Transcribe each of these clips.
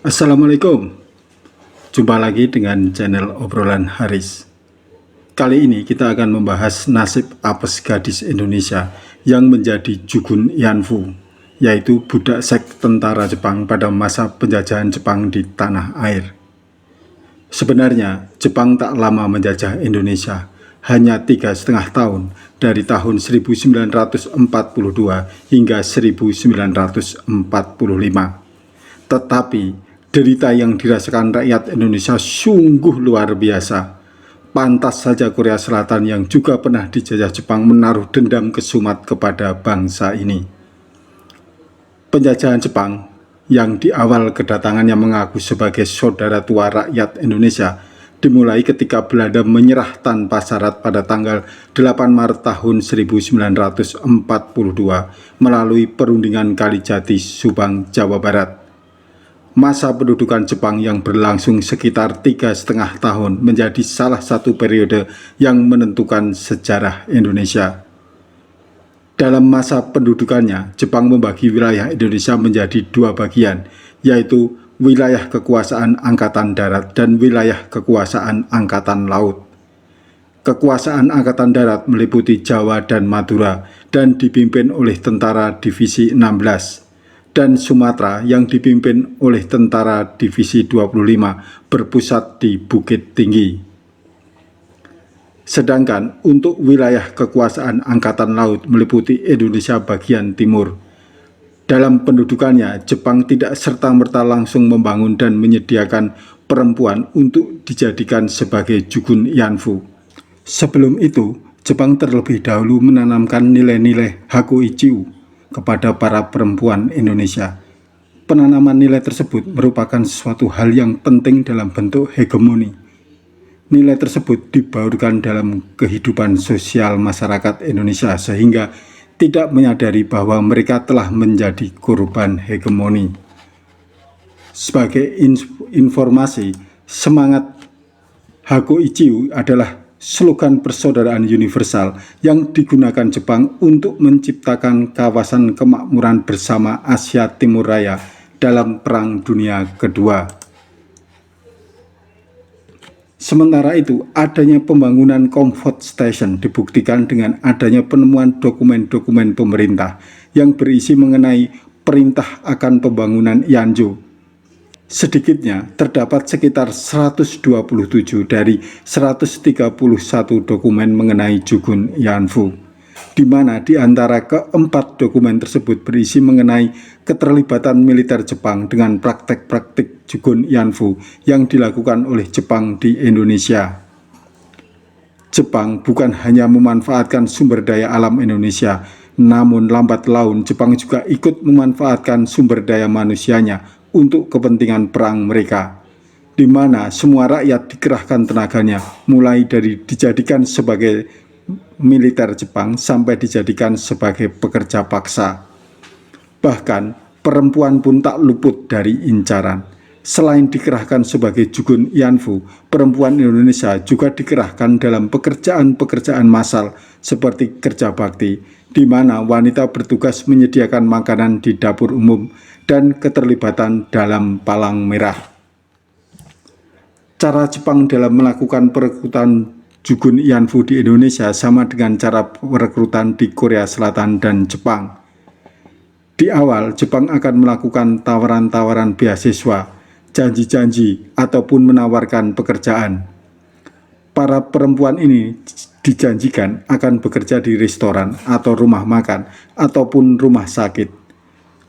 Assalamualaikum. Jumpa lagi dengan channel obrolan Haris. Kali ini kita akan membahas nasib apes gadis Indonesia yang menjadi Jugun Yanfu, yaitu budak seks tentara Jepang pada masa penjajahan Jepang di tanah air. Sebenarnya Jepang tak lama menjajah Indonesia, hanya 3,5 tahun, dari tahun 1942 hingga 1945. Tetapi derita yang dirasakan rakyat Indonesia sungguh luar biasa. Pantas saja Korea Selatan yang juga pernah dijajah Jepang menaruh dendam kesumat kepada bangsa ini. Penjajahan Jepang yang di awal kedatangannya mengaku sebagai saudara tua rakyat Indonesia dimulai ketika Belanda menyerah tanpa syarat pada tanggal 8 Maret tahun 1942 melalui perundingan Kalijati, Subang, Jawa Barat. Masa pendudukan Jepang yang berlangsung sekitar 3,5 tahun menjadi salah satu periode yang menentukan sejarah Indonesia. Dalam masa pendudukannya, Jepang membagi wilayah Indonesia menjadi dua bagian, yaitu wilayah kekuasaan Angkatan Darat dan wilayah kekuasaan Angkatan Laut. Kekuasaan Angkatan Darat meliputi Jawa dan Madura dan dipimpin oleh Tentara Divisi 16. Dan Sumatera yang dipimpin oleh Tentara Divisi 25 berpusat di Bukit Tinggi. Sedangkan untuk wilayah kekuasaan Angkatan Laut meliputi Indonesia bagian timur. Dalam pendudukannya, Jepang tidak serta-merta langsung membangun dan menyediakan perempuan untuk dijadikan sebagai Jugun Yanfu. Sebelum itu, Jepang terlebih dahulu menanamkan nilai-nilai Hakuichiu kepada para perempuan Indonesia. Penanaman nilai tersebut merupakan sesuatu hal yang penting dalam bentuk hegemoni. Nilai tersebut dibaurkan dalam kehidupan sosial masyarakat Indonesia sehingga tidak menyadari bahwa mereka telah menjadi korban hegemoni. Sebagai informasi, semangat Hakuichiu adalah slogan persaudaraan universal yang digunakan Jepang untuk menciptakan kawasan kemakmuran bersama Asia Timur Raya dalam Perang Dunia Kedua. Sementara itu, adanya pembangunan Comfort Station dibuktikan dengan adanya penemuan dokumen-dokumen pemerintah yang berisi mengenai perintah akan pembangunan Yanjo. Sedikitnya terdapat sekitar 127 dari 131 dokumen mengenai Jugun Yanfu, di mana di antara keempat dokumen tersebut berisi mengenai keterlibatan militer Jepang dengan praktek-praktik Jugun Yanfu yang dilakukan oleh Jepang di Indonesia. Jepang bukan hanya memanfaatkan sumber daya alam Indonesia, namun lambat laun Jepang juga ikut memanfaatkan sumber daya manusianya untuk kepentingan perang mereka, di mana semua rakyat dikerahkan tenaganya, mulai dari dijadikan sebagai militer Jepang sampai dijadikan sebagai pekerja paksa. Bahkan perempuan pun tak luput dari incaran. Selain dikerahkan sebagai Jugun Yanfu, perempuan Indonesia juga dikerahkan dalam pekerjaan-pekerjaan massal seperti kerja bakti, di mana wanita bertugas menyediakan makanan di dapur umum dan keterlibatan dalam palang merah. Cara Jepang dalam melakukan perekrutan Jugun Yanfu di Indonesia sama dengan cara perekrutan di Korea Selatan dan Jepang. Di awal, Jepang akan melakukan tawaran-tawaran beasiswa, janji-janji, ataupun menawarkan pekerjaan. Para perempuan ini dijanjikan akan bekerja di restoran atau rumah makan ataupun rumah sakit.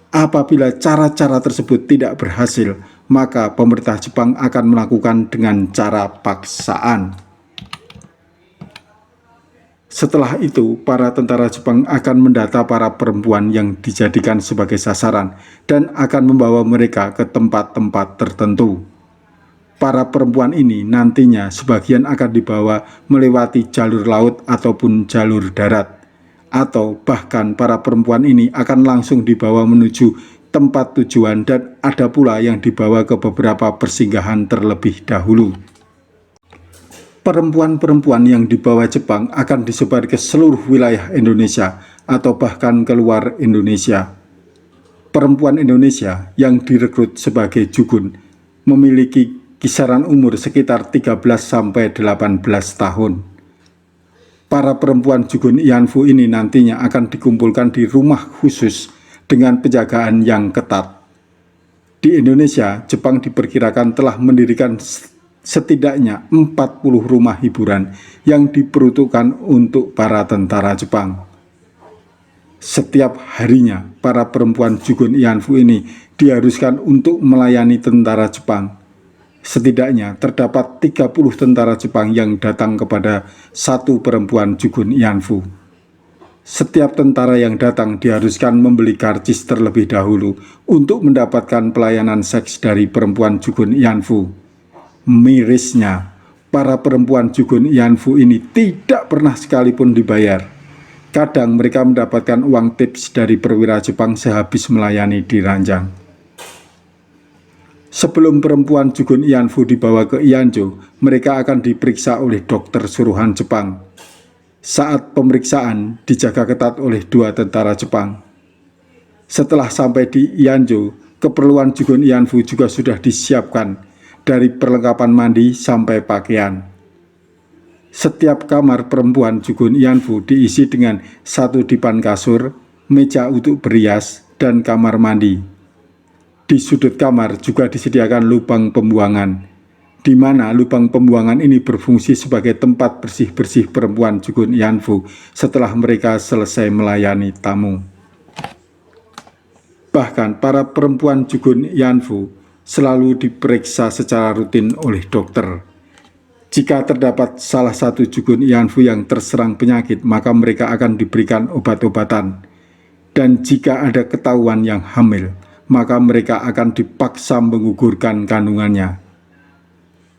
Apabila cara-cara tersebut tidak berhasil, maka pemerintah Jepang akan melakukan dengan cara paksaan. Setelah itu, para tentara Jepang akan mendata para perempuan yang dijadikan sebagai sasaran dan akan membawa mereka ke tempat-tempat tertentu. Para perempuan ini nantinya sebagian akan dibawa melewati jalur laut ataupun jalur darat, atau bahkan para perempuan ini akan langsung dibawa menuju tempat tujuan dan ada pula yang dibawa ke beberapa persinggahan terlebih dahulu. Perempuan-perempuan yang dibawa Jepang akan disebar ke seluruh wilayah Indonesia atau bahkan keluar Indonesia. Perempuan Indonesia yang direkrut sebagai Jugun memiliki kisaran umur sekitar 13-18 tahun. Para perempuan Jugun Ianfu ini nantinya akan dikumpulkan di rumah khusus dengan penjagaan yang ketat. Di Indonesia, Jepang diperkirakan telah mendirikan setidaknya 40 rumah hiburan yang diperuntukkan untuk para tentara Jepang. Setiap harinya, para perempuan Jugun Ianfu ini diharuskan untuk melayani tentara Jepang. Setidaknya terdapat 30 tentara Jepang yang datang kepada satu perempuan Jugun Ianfu. Setiap tentara yang datang diharuskan membeli karcis terlebih dahulu untuk mendapatkan pelayanan seks dari perempuan Jugun Ianfu. Mirisnya, para perempuan Jugun Ianfu ini tidak pernah sekalipun dibayar. Kadang mereka mendapatkan uang tips dari perwira Jepang sehabis melayani di ranjang. Sebelum perempuan Jugun Ianfu dibawa ke Ianjo, mereka akan diperiksa oleh dokter suruhan Jepang. Saat pemeriksaan dijaga ketat oleh 2 tentara Jepang. Setelah sampai di Ianjo, keperluan Jugun Ianfu juga sudah disiapkan, dari perlengkapan mandi sampai pakaian. Setiap kamar perempuan Jugun Ianfu diisi dengan 1 dipan kasur, meja untuk berias, dan kamar mandi. Di sudut kamar juga disediakan lubang pembuangan, di mana lubang pembuangan ini berfungsi sebagai tempat bersih-bersih perempuan Jugun Ianfu setelah mereka selesai melayani tamu. Bahkan para perempuan Jugun Ianfu selalu diperiksa secara rutin oleh dokter. Jika terdapat salah satu Jugun Ianfu yang terserang penyakit, maka mereka akan diberikan obat-obatan. Dan jika ada ketahuan yang hamil, maka mereka akan dipaksa menggugurkan kandungannya.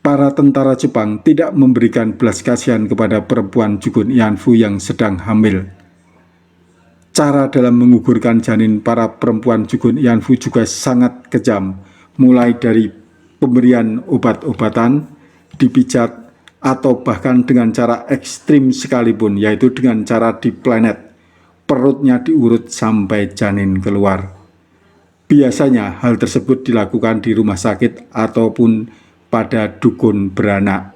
Para tentara Jepang tidak memberikan belas kasihan kepada perempuan Jugun Ianfu yang sedang hamil. Cara dalam menggugurkan janin para perempuan Jugun Ianfu juga sangat kejam, mulai dari pemberian obat-obatan, dipijat, atau bahkan dengan cara ekstrim sekalipun, yaitu dengan cara diplenet, perutnya diurut sampai janin keluar. Biasanya hal tersebut dilakukan di rumah sakit ataupun pada dukun beranak.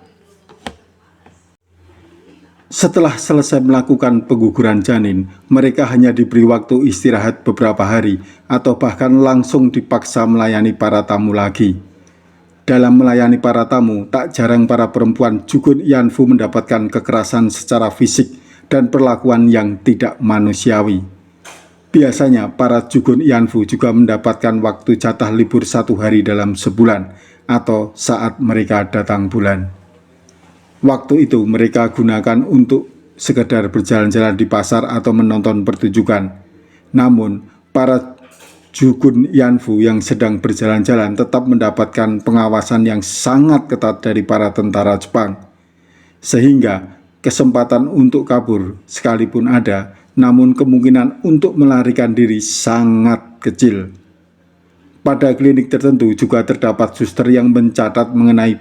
Setelah selesai melakukan pengguguran janin, mereka hanya diberi waktu istirahat beberapa hari atau bahkan langsung dipaksa melayani para tamu lagi. Dalam melayani para tamu, tak jarang para perempuan Jugun Ianfu mendapatkan kekerasan secara fisik dan perlakuan yang tidak manusiawi. Biasanya para Jugun Ianfu juga mendapatkan waktu jatah libur 1 hari dalam sebulan atau saat mereka datang bulan. Waktu itu mereka gunakan untuk sekedar berjalan-jalan di pasar atau menonton pertunjukan. Namun, para Jugun Ianfu yang sedang berjalan-jalan tetap mendapatkan pengawasan yang sangat ketat dari para tentara Jepang. Sehingga kesempatan untuk kabur sekalipun ada, namun kemungkinan untuk melarikan diri sangat kecil. Pada klinik tertentu juga terdapat suster yang mencatat mengenai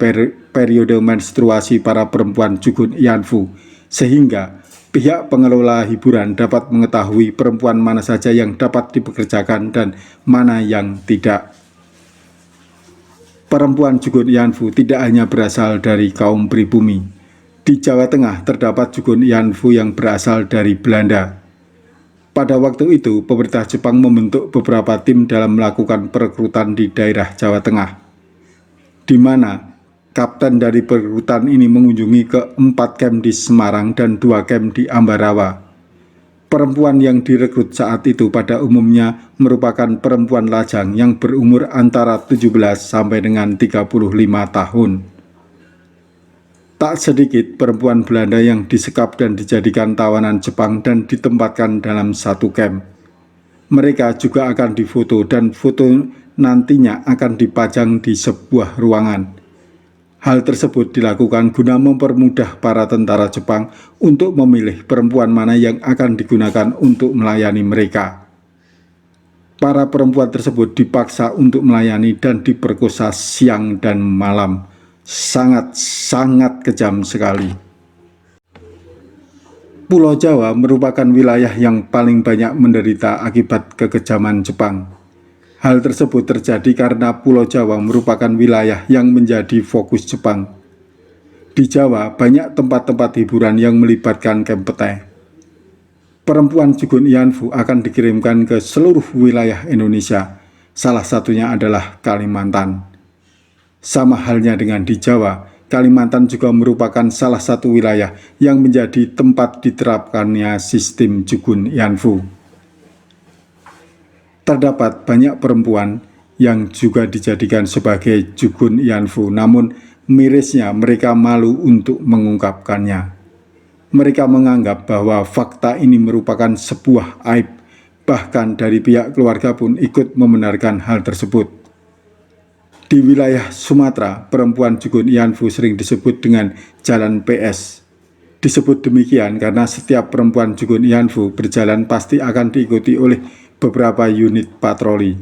periode menstruasi para perempuan Jugun Ianfu, sehingga pihak pengelola hiburan dapat mengetahui perempuan mana saja yang dapat dipekerjakan dan mana yang tidak. Perempuan Jugun Ianfu tidak hanya berasal dari kaum pribumi. Di Jawa Tengah terdapat Jugun Ianfu yang berasal dari Belanda. Pada waktu itu, pemerintah Jepang membentuk beberapa tim dalam melakukan perekrutan di daerah Jawa Tengah, di mana kapten dari perekrutan ini mengunjungi ke 4 camp di Semarang dan 2 camp di Ambarawa. Perempuan yang direkrut saat itu pada umumnya merupakan perempuan lajang yang berumur antara 17 sampai dengan 35 tahun. Tak sedikit perempuan Belanda yang disekap dan dijadikan tawanan Jepang dan ditempatkan dalam satu camp. Mereka juga akan difoto dan foto nantinya akan dipajang di sebuah ruangan. Hal tersebut dilakukan guna mempermudah para tentara Jepang untuk memilih perempuan mana yang akan digunakan untuk melayani mereka. Para perempuan tersebut dipaksa untuk melayani dan diperkosa siang dan malam. Sangat kejam sekali. Pulau Jawa merupakan wilayah yang paling banyak menderita akibat kekejaman Jepang. Hal tersebut terjadi karena Pulau Jawa merupakan wilayah yang menjadi fokus Jepang. Di Jawa, banyak tempat-tempat hiburan yang melibatkan camp petai. Perempuan Jugun Ianfu akan dikirimkan ke seluruh wilayah Indonesia, salah satunya adalah Kalimantan. Sama halnya dengan di Jawa, Kalimantan juga merupakan salah satu wilayah yang menjadi tempat diterapkannya sistem Jugun Ianfu. Terdapat banyak perempuan yang juga dijadikan sebagai Jugun Ianfu, namun mirisnya mereka malu untuk mengungkapkannya. Mereka menganggap bahwa fakta ini merupakan sebuah aib, bahkan dari pihak keluarga pun ikut membenarkan hal tersebut. Di wilayah Sumatera, perempuan Jugun Ianfu sering disebut dengan jalan PS. Disebut demikian karena setiap perempuan Jugun Ianfu berjalan pasti akan diikuti oleh beberapa unit patroli.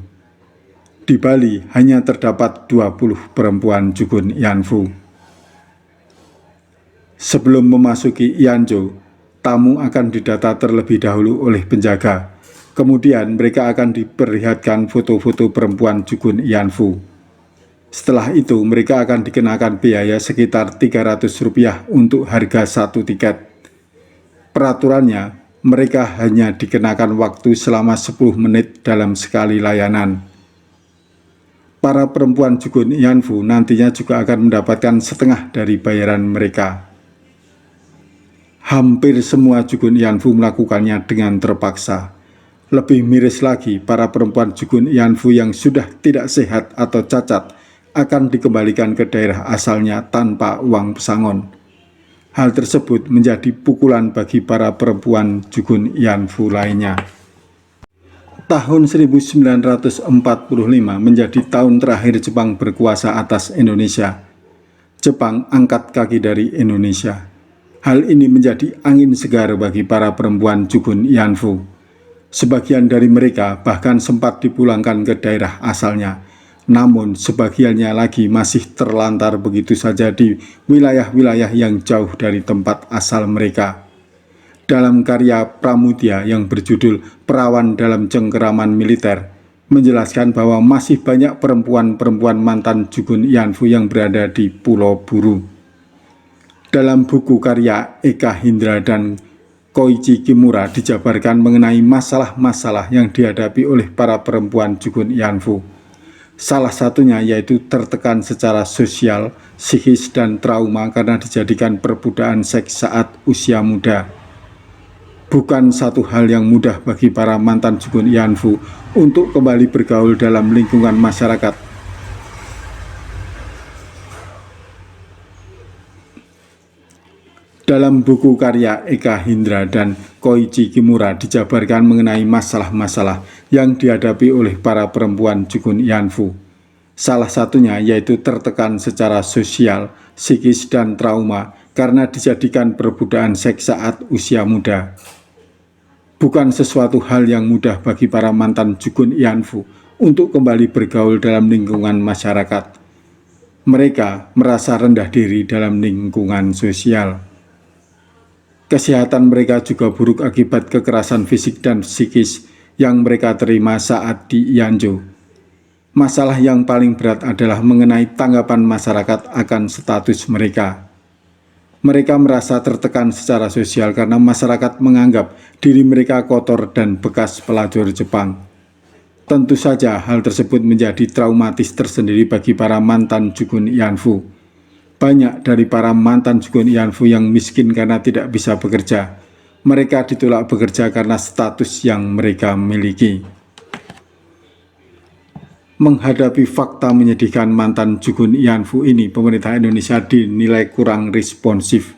Di Bali hanya terdapat 20 perempuan Jugun Ianfu. Sebelum memasuki Ianjo, tamu akan didata terlebih dahulu oleh penjaga. Kemudian mereka akan diperlihatkan foto-foto perempuan Jugun Ianfu. Setelah itu mereka akan dikenakan biaya sekitar Rp300 untuk harga satu tiket. Peraturannya, mereka hanya dikenakan waktu selama 10 menit dalam sekali layanan. Para perempuan Jugun Ianfu nantinya juga akan mendapatkan setengah dari bayaran mereka. Hampir semua Jugun Ianfu melakukannya dengan terpaksa. Lebih miris lagi, para perempuan Jugun Ianfu yang sudah tidak sehat atau cacat akan dikembalikan ke daerah asalnya tanpa uang pesangon. Hal tersebut menjadi pukulan bagi para perempuan Jugun Ianfu lainnya. Tahun 1945 menjadi tahun terakhir Jepang berkuasa atas Indonesia. Jepang angkat kaki dari Indonesia. Hal ini menjadi angin segar bagi para perempuan Jugun Ianfu. Sebagian dari mereka bahkan sempat dipulangkan ke daerah asalnya. Namun sebagiannya lagi masih terlantar begitu saja di wilayah-wilayah yang jauh dari tempat asal mereka. Dalam karya Pramudya yang berjudul Perawan dalam Cengkeraman Militer, menjelaskan bahwa masih banyak perempuan-perempuan mantan Jugun Ianfu yang berada di Pulau Buru. Dalam buku karya Eka Hindra dan Koichi Kimura dijabarkan mengenai masalah-masalah yang dihadapi oleh para perempuan Jugun Ianfu. Salah satunya yaitu tertekan secara sosial, psikis, dan trauma karena dijadikan perbudakan seks saat usia muda. Bukan satu hal yang mudah bagi para mantan Jugun Ianfu untuk kembali bergaul dalam lingkungan masyarakat. Dalam buku karya Eka Hindra dan Koichi Kimura dijabarkan mengenai masalah-masalah yang dihadapi oleh para perempuan Jugun Ianfu. Salah satunya yaitu tertekan secara sosial, psikis, dan trauma karena dijadikan perbudakan seks saat usia muda. Bukan sesuatu hal yang mudah bagi para mantan Jugun Ianfu untuk kembali bergaul dalam lingkungan masyarakat. Mereka merasa rendah diri dalam lingkungan sosial. Kesehatan mereka juga buruk akibat kekerasan fisik dan psikis yang mereka terima saat di Ianjo. Masalah yang paling berat adalah mengenai tanggapan masyarakat akan status mereka. Mereka merasa tertekan secara sosial karena masyarakat menganggap diri mereka kotor dan bekas pelacur Jepang. Tentu saja hal tersebut menjadi traumatis tersendiri bagi para mantan Jugun Ianfu. Banyak dari para mantan Jugun Ianfu yang miskin karena tidak bisa bekerja. Mereka ditolak bekerja karena status yang mereka miliki. Menghadapi fakta menyedihkan mantan Jugun Ianfu ini, pemerintah Indonesia dinilai kurang responsif.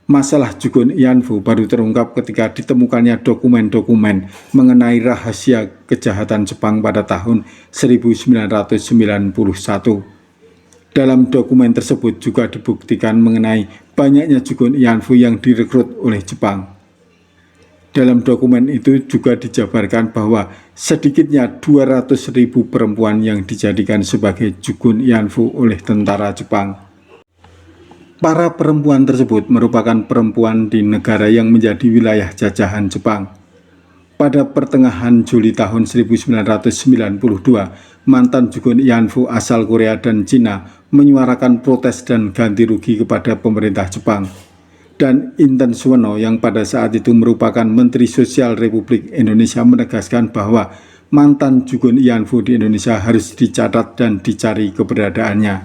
Masalah Jugun Ianfu baru terungkap ketika ditemukannya dokumen-dokumen mengenai rahasia kejahatan Jepang pada tahun 1991. Dalam dokumen tersebut juga dibuktikan mengenai banyaknya Jugun Ianfu yang direkrut oleh Jepang. Dalam dokumen itu juga dijabarkan bahwa sedikitnya 200.000 perempuan yang dijadikan sebagai Jugun Ianfu oleh tentara Jepang. Para perempuan tersebut merupakan perempuan di negara yang menjadi wilayah jajahan Jepang. Pada pertengahan Juli tahun 1992, mantan Jugun Ianfu asal Korea dan Cina menyuarakan protes dan ganti rugi kepada pemerintah Jepang. Dan Inten Suwono yang pada saat itu merupakan Menteri Sosial Republik Indonesia menegaskan bahwa mantan Jugun Ianfu di Indonesia harus dicatat dan dicari keberadaannya.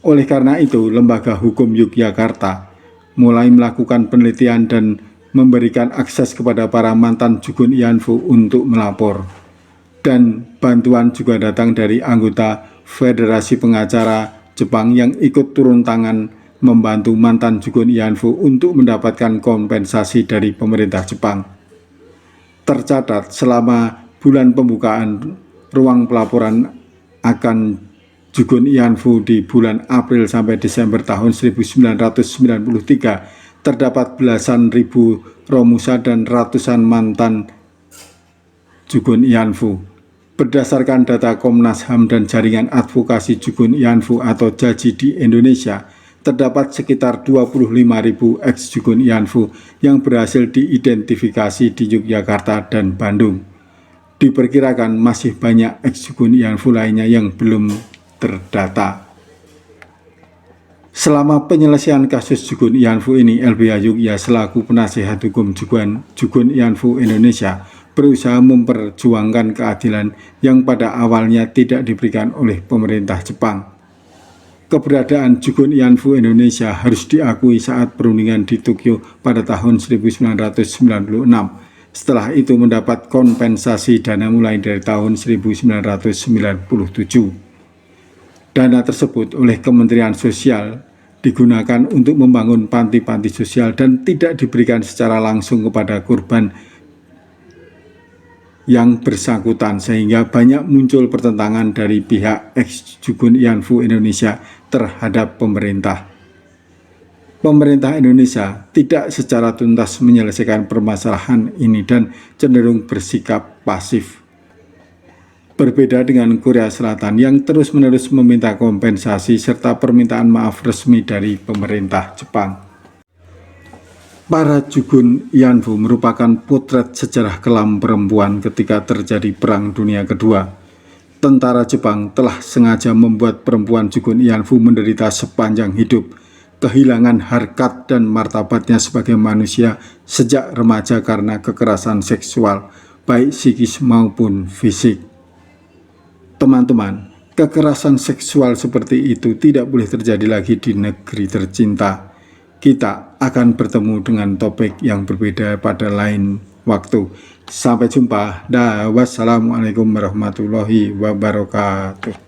Oleh karena itu, Lembaga Hukum Yogyakarta mulai melakukan penelitian dan memberikan akses kepada para mantan Jugun Ianfu untuk melapor. Dan bantuan juga datang dari anggota Federasi Pengacara Jepang yang ikut turun tangan membantu mantan Jugun Ianfu untuk mendapatkan kompensasi dari pemerintah Jepang. Tercatat selama bulan pembukaan ruang pelaporan akan Jugun Ianfu di bulan April sampai Desember tahun 1993, terdapat belasan ribu romusa dan ratusan mantan Jugun Ianfu. Berdasarkan data Komnas HAM dan Jaringan Advokasi Jugun Ianfu atau JAJI di Indonesia, terdapat sekitar 25.000 ex-Jugun Ianfu yang berhasil diidentifikasi di Yogyakarta dan Bandung. Diperkirakan masih banyak ex-Jugun Ianfu lainnya yang belum terdata. Selama penyelesaian kasus Jugun Ianfu ini, LBH Yogyakarta selaku penasihat hukum Jugun Ianfu Indonesia berusaha memperjuangkan keadilan yang pada awalnya tidak diberikan oleh pemerintah Jepang. Keberadaan Jugun Ianfu Indonesia harus diakui saat perundingan di Tokyo pada tahun 1996. Setelah itu mendapat kompensasi dana mulai dari tahun 1997. Dana tersebut oleh Kementerian Sosial digunakan untuk membangun panti-panti sosial dan tidak diberikan secara langsung kepada korban yang bersangkutan, sehingga banyak muncul pertentangan dari pihak ex-Jugun Ianfu Indonesia terhadap pemerintah. Pemerintah Indonesia tidak secara tuntas menyelesaikan permasalahan ini dan cenderung bersikap pasif. Berbeda dengan Korea Selatan yang terus-menerus meminta kompensasi serta permintaan maaf resmi dari pemerintah Jepang. Para Jugun Ianfu merupakan potret sejarah kelam perempuan ketika terjadi Perang Dunia Kedua. Tentara Jepang telah sengaja membuat perempuan Jugun Ianfu menderita sepanjang hidup, kehilangan harkat dan martabatnya sebagai manusia sejak remaja karena kekerasan seksual, baik psikis maupun fisik. Teman-teman, kekerasan seksual seperti itu tidak boleh terjadi lagi di negeri tercinta. Kita akan bertemu dengan topik yang berbeda pada lain waktu. Sampai jumpa. Wassalamualaikum warahmatullahi wabarakatuh.